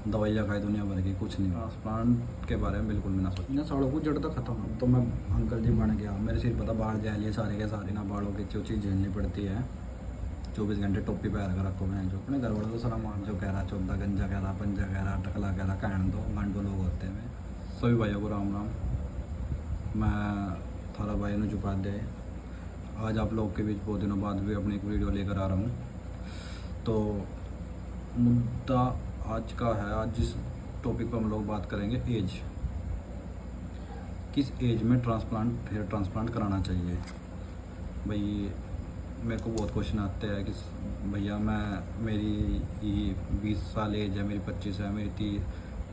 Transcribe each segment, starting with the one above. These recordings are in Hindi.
दवाइयाँ खाई दुनिया भर की, कुछ नहीं। ट्रांसप्लांट के बारे में बिल्कुल भी ना सोच। इन सालों को जड़ तक खत्म हो तो मैं अंकल जी बन गया। मेरे सिर पता बाहर जा लिए सारे के सारे ना, बालों की जो चीज़ झेलनी पड़ती है। 24 घंटे टोपी पहन कर रखो। मैं जो अपने घर वालों को सारा मान जो कह रहा, चौदह गंजा कह रहा, पंजा कह रहा, टकला कह रहा, कहन दो गांडो लोग होते हैं। सभी भाइयों को राम राम। मैं थारा भाई ने छुपा दे। आज आप लोग के बीच बहुत दिनों बाद भी अपनी एक वीडियो लेकर आ रहा हूँ। तो मुद्दा आज का है, आज जिस टॉपिक पर हम लोग बात करेंगे, एज। किस एज में हेयर ट्रांसप्लांट कराना चाहिए। भाई मेरे को बहुत क्वेश्चन आते हैं कि भैया मेरी 20 साल एज है, मेरी 25 है, मेरी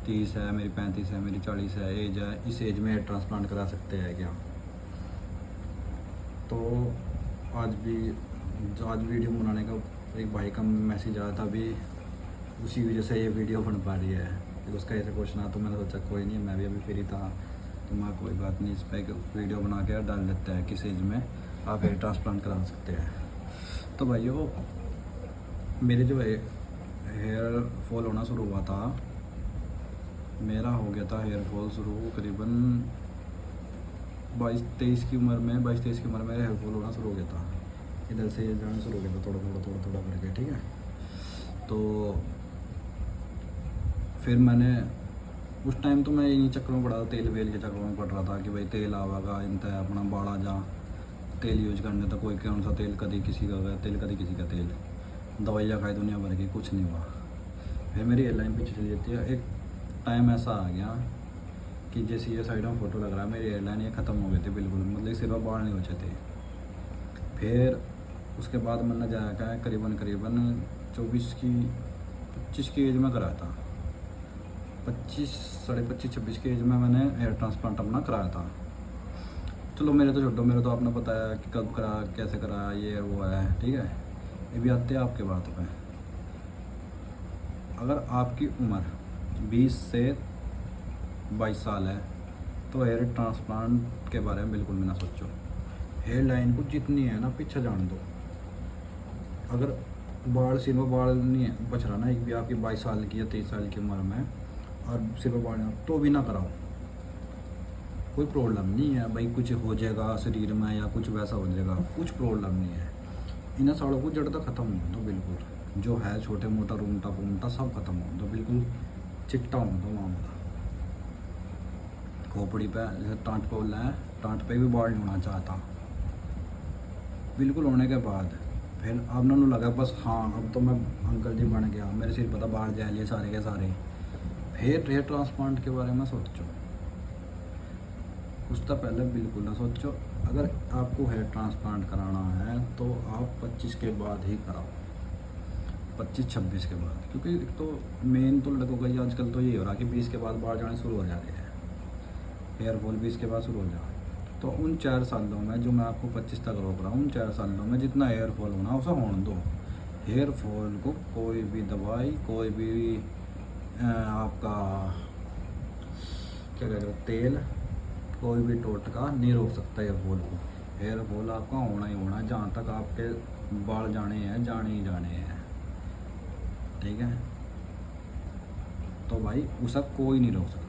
30 है, मेरी 35 है, मेरी 40 है एज है, इस एज में हेयर ट्रांसप्लांट करा सकते हैं क्या। तो आज वीडियो बनाने का एक भाई का मैसेज आया था, अभी उसी वजह से ये वीडियो बन पा रही है। फिर उसका ऐसे क्वेश्चन आया तो मैंने सोचा कोई नहीं, मैं भी अभी फ्री था तो मैं कोई बात नहीं, इस पर एक वीडियो बना के डाल देते हैं किस एज में आप हेयर ट्रांसप्लांट करा सकते हैं। तो भाइयों, मेरे जो हेयर फॉल होना शुरू हुआ था, मेरा हो गया था हेयर फॉल शुरू करीबन 22-23 की उम्र में। 22-23 की उम्र में हेयर फॉल होना शुरू हो गया था। इधर से जाना शुरू हो गया था थोड़ा करके, ठीक है। तो फिर मैंने उस टाइम तो मैं इन्हीं चक्करों में पड़ा था, तेल वेल के चक्करों में पड़ रहा था कि भाई तेल आवागा इनता है अपना बाड़ा जा तेल यूज करने था। कोई कौन सा तेल, कभी किसी का तेल, कभी किसी का तेल, दवाइयाँ खाई दुनिया भर की, कुछ नहीं हुआ। फिर मेरी एयरलाइन पीछे चली जाती है। एक टाइम ऐसा आ गया कि जैसे ये साइड में फ़ोटो लग रहा है, मेरी एयरलाइन ये ख़त्म हो गई थी बिल्कुल, मतलब सिर्फ बाहर नहीं बचे थे। फिर उसके बाद मैंने जाया करीबन 25 की एज में कराया था। 25, साढ़े 26 की एज में मैंने हेयर ट्रांसप्लांट अपना कराया था। चलो मेरे तो छोड़ो, मेरे तो आपने बताया कि कब करा, कैसे करा, ये वो है, ठीक है। ये भी आते हैं आपके बात पे। अगर आपकी उम्र 20 से 22 साल है तो हेयर ट्रांसप्लांट के बारे में बिल्कुल भी ना सोचो। हेयर लाइन को जितनी है ना पीछे जान दो। अगर बाल सिर में बाल नहीं बच रहा ना एक भी आपकी 22 साल की या 23 साल की उम्र में, और सिर में बाल तो भी ना कराओ, कोई प्रॉब्लम नहीं है भाई। कुछ हो जाएगा शरीर में या कुछ वैसा हो जाएगा, कुछ प्रॉब्लम नहीं है। इन सालों को जड़ तक ख़त्म हो दो बिल्कुल, जो है छोटे मोटा रूमटा सब खत्म हो दो, बिल्कुल चिट्टा हो दो मामला। खोपड़ी पे जैसे टाँट पे बोलना है, टाँट पे भी बाल नहीं होना चाहता। बिल्कुल होने के बाद फिर अब ना लगा बस हाँ अब तो मैं अंकल जी बन गया, मेरे सिर पता बाहर जा लिए सारे के सारे। फिर हेयर ट्रांसप्लांट के बारे में सोचो, उससे पहले बिल्कुल ना सोचो। अगर आपको हेयर ट्रांसप्लांट कराना है तो आप 25 के बाद ही कराओ, 25-26 के बाद। क्योंकि एक तो मेन तो लड़कों का ही आजकल तो ये हो रहा है कि 20 के बाद बाहर जाने शुरू हो जा रहे हैं, हेयर फॉल 20 के बाद शुरू हो जाए। तो उन 4 सालों में जो मैं आपको 25 तक रोक रहा हूँ, उन 4 सालों में जितना हेयर फॉल होना उसे होने दो। हेयर फॉल को कोई भी दवाई, कोई भी आपका क्या कहते हैं तेल, कोई भी टोटका नहीं रोक सकता हेयर फॉल को। हेयर फॉल आपका होना ही होना है, जहाँ तक आपके बाल जाने हैं जाने ही जाने हैं, ठीक है। तो भाई उसे कोई नहीं रोक सकता।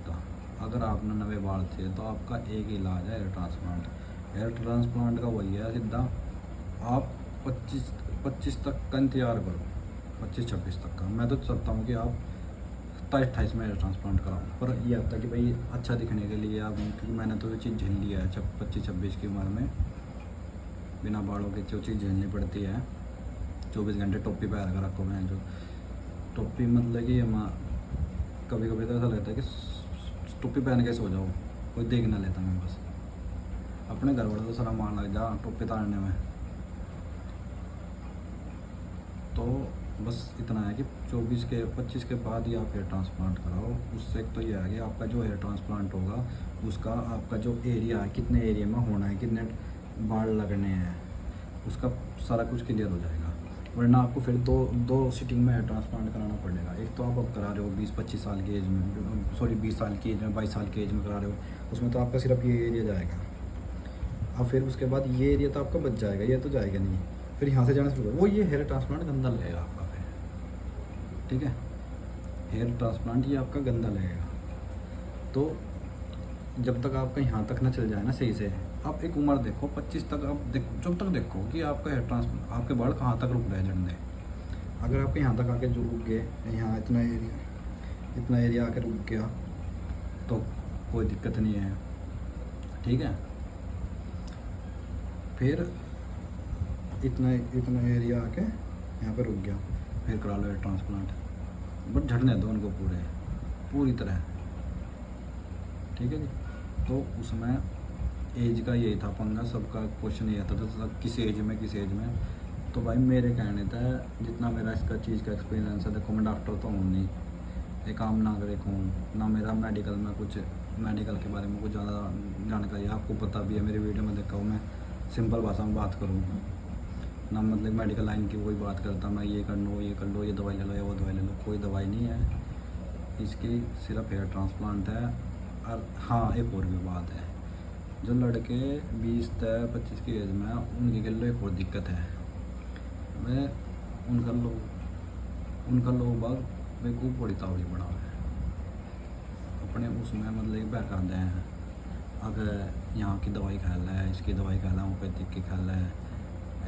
अगर आपने नवे बाल थे तो आपका एक ही इलाज है हेयर ट्रांसप्लांट। हेयर ट्रांसप्लांट का वही है सीधा, आप 25 तक का इंतजार करो, 25-26 तक का। मैं तो चाहता हूँ कि आप 27-28 में हेयर ट्रांसप्लांट कराओ। पर यह होता है कि भाई अच्छा दिखने के लिए आप, क्योंकि मैंने तो ये चीज़ झेल लिया है 25-26 की उम्र में, बिना बालों के जो चीज़ झेलनी पड़ती है। 24 घंटे टोपी पहन कर रखो। मैं जो टोपी मतलब कि हम कभी कभी तो ऐसा लगता है कि टोपी पहन के सो जाओ, कोई देख ना लेता। मैं बस अपने घर वालों को सारा मान लग जा टोपी तारने में। तो बस इतना है कि 25 के बाद ही आप हेयर ट्रांसप्लांट कराओ। उससे तो ये है कि आपका जो हेयर ट्रांसप्लांट होगा उसका आपका जो एरिया है, कितने एरिया में होना है, कितने बाल लगने हैं, उसका सारा कुछ क्लियर हो जाएगा। वरना आपको फिर दो सिटिंग में हेयर ट्रांसप्लांट कराना पड़ेगा। एक तो आप अब करा रहे हो 20-25 साल की एज में, सॉरी 20 साल की एज में, 22 साल की एज में करा रहे हो, उसमें तो आपका सिर्फ ये एरिया जाएगा। अब फिर उसके बाद ये एरिया तो आपका बच जाएगा, ये तो जाएगा नहीं। फिर यहाँ से जाना शुरू करो, वो ये हेयर ट्रांसप्लांट गंदा लगेगा आपका फिर, ठीक है। हेयर ट्रांसप्लांट ये आपका गंदा लगेगा। तो जब तक आपका यहाँ तक ना चल जाए ना सही से, आप एक उम्र देखो 25 तक, आप देखो जब तक देखो कि आपका हेयर ट्रांसप्लांट, आपके बाल कहाँ तक रुक रहे हैं झड़ने। अगर आपके यहाँ तक आके जो रुक गए, यहाँ इतना एरिया आके रुक गया तो कोई दिक्कत नहीं है, ठीक है। फिर इतना एरिया आके यहाँ पे रुक गया, फिर करा लो हेयर ट्रांसप्लांट, बट झड़ने दो उनको पूरी तरह, ठीक है जी। तो उसमें एज का यही था पंगा, सबका क्वेश्चन ये आता था सब किस एज में। तो भाई मेरे कहने था, जितना मेरा इसका चीज़ का एक्सपीरियंस है, देखो मैं डॉक्टर तो हूँ नहीं, एक आम नागरिक हूँ ना, मेरा मेडिकल के बारे में कुछ ज़्यादा जानकारी है, आपको पता भी है, मेरी वीडियो में देखा हूँ मैं सिंपल भाषा में बात करूँ ना, मतलब मेडिकल लाइन की कोई बात करता मैं ये कर लो, ये दवाई ले लो या वो दवाई ले लो, कोई दवाई नहीं है इसकी, सिर्फ हेयर ट्रांसप्लांट है। और हाँ, एक और भी बात है, जो लड़के 20 से 25 की एज में, उनकी के लिए एक और दिक्कत है, वे उनका लोग बाग बेवकूफ़ बड़ी तावड़ी बना है अपने उसमें, मतलब बहकाते हैं। अगर यहाँ की दवाई खा ला है, इसकी दवाई खा ला, होम्योपैथिक की खा ला है,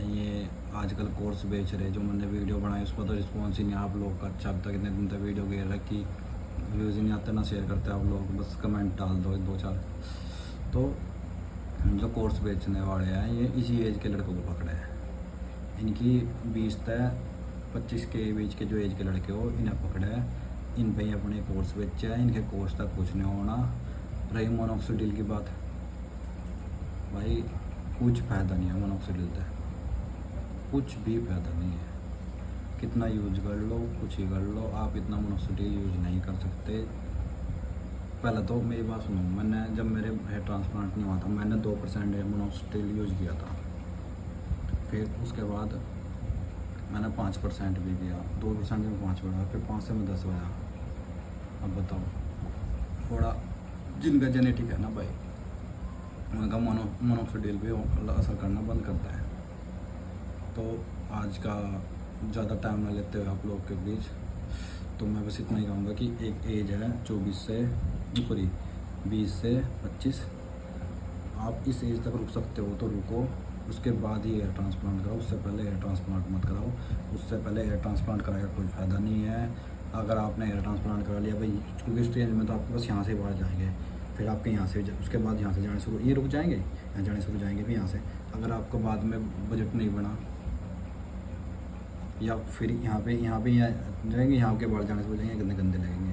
ये आजकल कोर्स बेच रहे, जो मैंने वीडियो बनाई उस पर तो रिस्पॉन्स ही नहीं आप लोग का। अच्छा, अब तक इतने दिन तक वीडियो घेर रखी, व्यूज़ ही नहीं आते ना शेयर करते आप लोग, बस कमेंट डाल दो 2-4। तो जो कोर्स बेचने वाले हैं ये इसी एज के लड़कों को पकड़े हैं, इनकी 20 से 25 के बीच के जो एज के लड़के हो इन्हें पकड़े हैं, इन पे ही अपने कोर्स बेचे हैं, इनके कोर्स तक कुछ नहीं होना। रही मोनोक्सिडिल की बात, भाई कुछ फ़ायदा नहीं है मोनोक्सिडिल से, कुछ भी फ़ायदा नहीं है, कितना यूज कर लो कुछ ही कर लो, आप इतना मोनोक्सिडिल यूज नहीं कर सकते। पहले तो मेरी बात सुनो, मैंने जब मेरे हेयर ट्रांसप्लांट नहीं हुआ था, मैंने 2% मोनोक्सिडिल यूज किया था, फिर उसके बाद मैंने 5% भी किया, 2% में 5 बढ़ा, फिर 5 से मैं 10 बढ़ा। अब बताओ, थोड़ा जिनका जेनेटिक है ना भाई, उनका मोनोक्सिडिल भी असर करना बंद करता है। तो आज का ज़्यादा टाइम ना लेते हुए आप लोग के बीच, तो मैं बस इतना ही कहूँगा कि एक एज है 20 से 25, आप इस एज तक रुक सकते हो तो रुको, उसके बाद ही हेयर ट्रांसप्लांट कराओ, उससे पहले हेयर ट्रांसप्लांट मत कराओ। उससे पहले हेयर ट्रांसप्लांट कराने का कोई फ़ायदा नहीं है। अगर आपने हेयर ट्रांसप्लांट करा लिया भाई, क्योंकि इस स्टेज में तो आपके पास यहाँ से बाहर जाएंगे, फिर आपके यहाँ से उसके बाद यहाँ से जाने शुरू, ये रुक जाएंगे, यहाँ जाने शुरू जाएंगे भी यहाँ से। अगर आपको बाद में बजट नहीं बना, या फिर यहाँ पे जाएंगे, यहाँ के बाहर जाने शुरू हो जाएंगे, गंदे लगेंगे,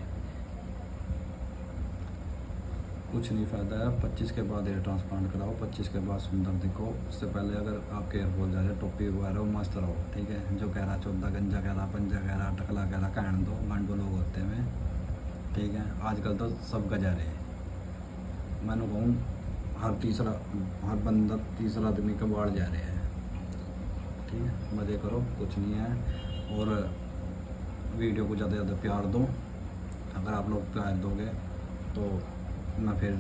कुछ नहीं फ़ायदा है। 25 के बाद हेयर ट्रांसप्लांट कराओ, 25 के बाद सुंदर दिखो। उससे पहले अगर आपके हेयर फॉल जा रहे, टोपी वगैरह मस्त रहो, ठीक है। जो कह रहा चौदा गंजा कह रहा, पंजा कह रहा, टकला कह रहा, कहने दो, गांडो लोग होते हैं, ठीक है। आजकल तो सब गजा रहे हैं, मैंने कहूँ हर बंदा तीसरा आदमी का बाढ़ जा रहे हैं, ठीक है। मज़े करो, कुछ नहीं है। और वीडियो को ज़्यादा से ज़्यादा प्यार दो। अगर आप लोग प्यार दोगे तो मैं फिर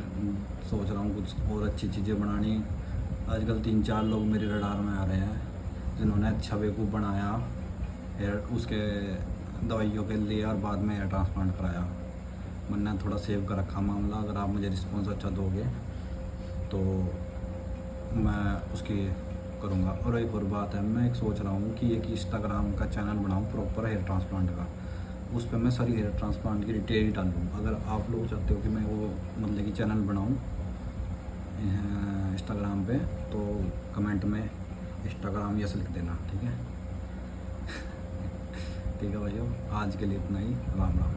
सोच रहा हूँ कुछ और अच्छी चीज़ें बनानी। आजकल 3-4 लोग मेरे रडार में आ रहे हैं, जिन्होंने अच्छा बेवकूफ़ बनाया हेयर उसके दवाइयों के लिए और बाद में हेयर ट्रांसप्लांट कराया। मैंने थोड़ा सेव कर रखा मामला, अगर आप मुझे रिस्पॉन्स अच्छा दोगे तो मैं उसकी करूँगा। और एक और बात है, मैं एक सोच रहा हूँ कि एक इंस्टाग्राम का चैनल बनाऊँ प्रॉपर हेयर ट्रांसप्लांट का, उस पर मैं सारी हेयर ट्रांसप्लांट की डिटेल डालूँ। अगर आप लोग चाहते हो कि मैं वो मतलब कि चैनल बनाऊँ इंस्टाग्राम पे, तो कमेंट में इंस्टाग्राम यस लिख देना, ठीक है। ठीक है भाइयों, आज के लिए इतना ही। राम राम।